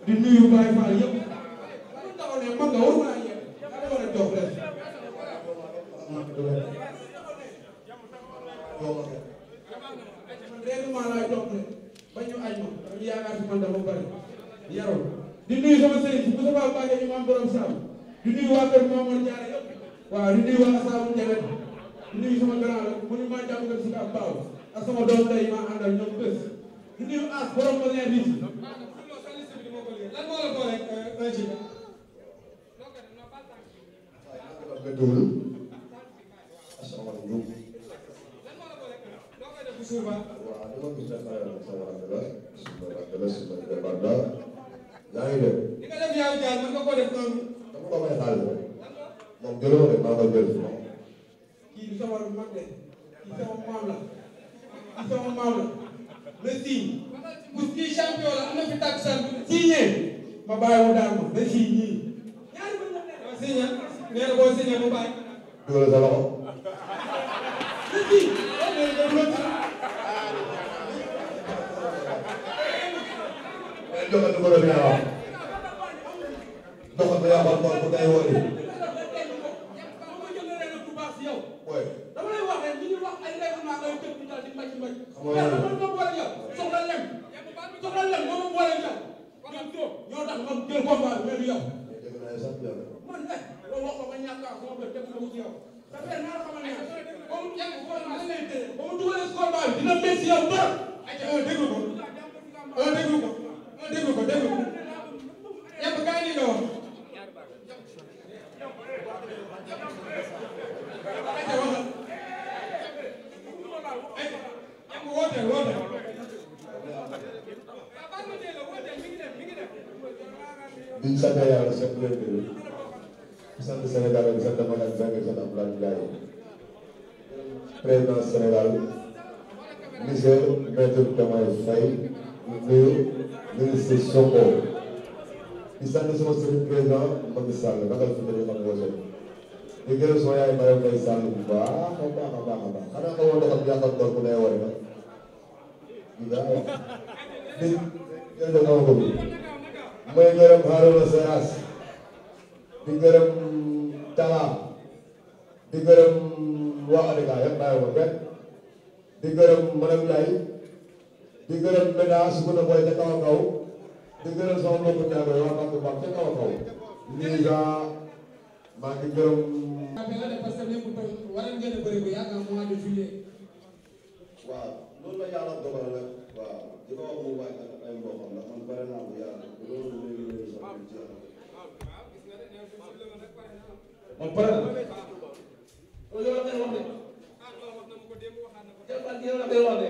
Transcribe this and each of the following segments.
di nuyu Baye Fall yëpp man taxaw ne man nga war naa yéen da nga war a toog rek man réellement laay toog rek ba ñu añ ma dañu yaakaar si man dafa bari yaroo di nuyu sama sëriñ si Moussa Fall Mbacke ñu maam borom Sam di nuyu waa kër Mamadou Diarra yëpp waaw di nuyu waa Saabu Ndiagat di nuyu sama grand la mu ñu maa jàmm si ab baaw ak sama doom day maa àndal ñoom bés di nuyu as borom ba leer bi lan moo la boole un Giga. Betul. Assalamualaikum. Wah, itu bisa saya adalah sebagai banda. Yang ini. Ini kan dia jalan, mana kau ada kamu? Kamu kau banyak hal. Mau jual deh, mau jual semua. Kita sama rumah deh, kita sama mama, kita sama mama. Mesti, mesti champion lah. Anak kita kesan, sini. Mabai udah mau, mesti ni. Nyari mana? Sini, ni ada bos sini mabai. Jual salah. Mesti, oh ni ada bos. Jangan tu boleh biar. Jangan biar bapa kita yang wali. Woi. Dama lay wax rek ñu wax ay règlement ngay tepp dal di macc macc. Xam nga mo boole yow soxla lem. Soxla lem mo boole yow. Ñoo tax ma jël combat bi yow. Dégg naa sax yow. Man nag lo wax ko ma ñaka ko ba def ko ci yow. Sa frère na xamal ne ko mu yàgg ko ma la lay téré. Ba mu dugalé combat bi dina messi yow ba. Ay déglu ko. Déglu ko. Déglu ko, déglu ko. Yàgg gaay ni nga wax. Di sana yang sebelah itu, sana Senegal, sana mana sana sana Abdullah Ndiaye, Presiden Senegal, Monsieur Maître Diomaye Faye, Ministre Sonko, di sana semua sering Presiden Macky Sall, bakal fitri Macky Sall. Di kira semua yang bayar Macky Sall, apa. Karena kalau dapat diangkat gol pun ayah warga, tidak ya. Di kira dah tahu may gërëm Harouna Seras di gërëm Talla di gërëm waa Adeka yëpp bàyyi ko kenn di gërëm madame Ndiaye di gërëm Méda su ko boy ca kaw a kaw di gërëm sama mbokku Ndiago yi waa Pàcc Pàcc ca kaw a kaw Liga maa ngi gërëm. parce que lépp war ngeen a bëri ko yaakaar mois de juillet. waaw loolu la yàlla dogal rek waaw di ko wax mu waaj ak ay mbokkam ndax man bëri naa ko yàlla loolu léegi sax ci yàlla. moom pare na. loolu yow la koy wax de. jàppal yow la koy wax de.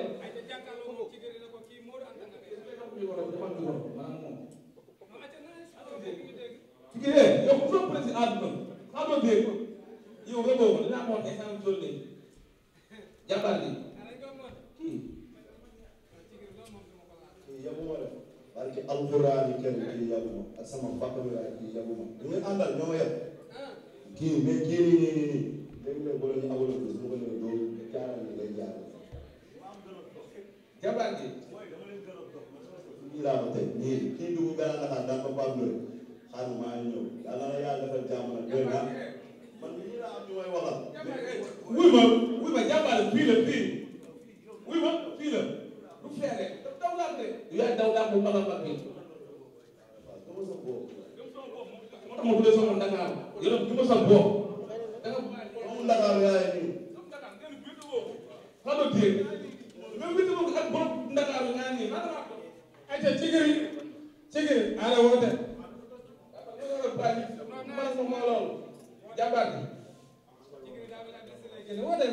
Thikiry yow ku soog président àdduna xamoo dégg yow nga boobu dinaa ko wax ne saa yu toll nii jàppal ni kii yabuma la parce que alxuraan yi kenn kii yabuma ak sama bakkan laay kii yabuma ñu ngi àndal ñoo yab kii mais kii nii léegi nag boo leen ñu amul ko su ma ko nee doo caaral ni lay jaar jàppal ni kii laa ko tey nii kii dugg gànnaaw Dakar daan ko Pape Ndoye xaaral maa ngi ñëw yàlla na yàlla defal jàmm nag doy naa man lii laa am ñu may waxal. wuy ma jàppal fii la fii wuy ma fii la du feere daw laa de yaa daw laa bu mag a mag bi waaw dama sa bopp. moo tax ma tuddee sama Dakar yow du ma sa bopp da nga amul Dakar yaay nii. xam nga dégg même bi dama ak bopp Dakar bi nga nii ay te Thikiry ala woote man mo loolu jàmbaar bi woote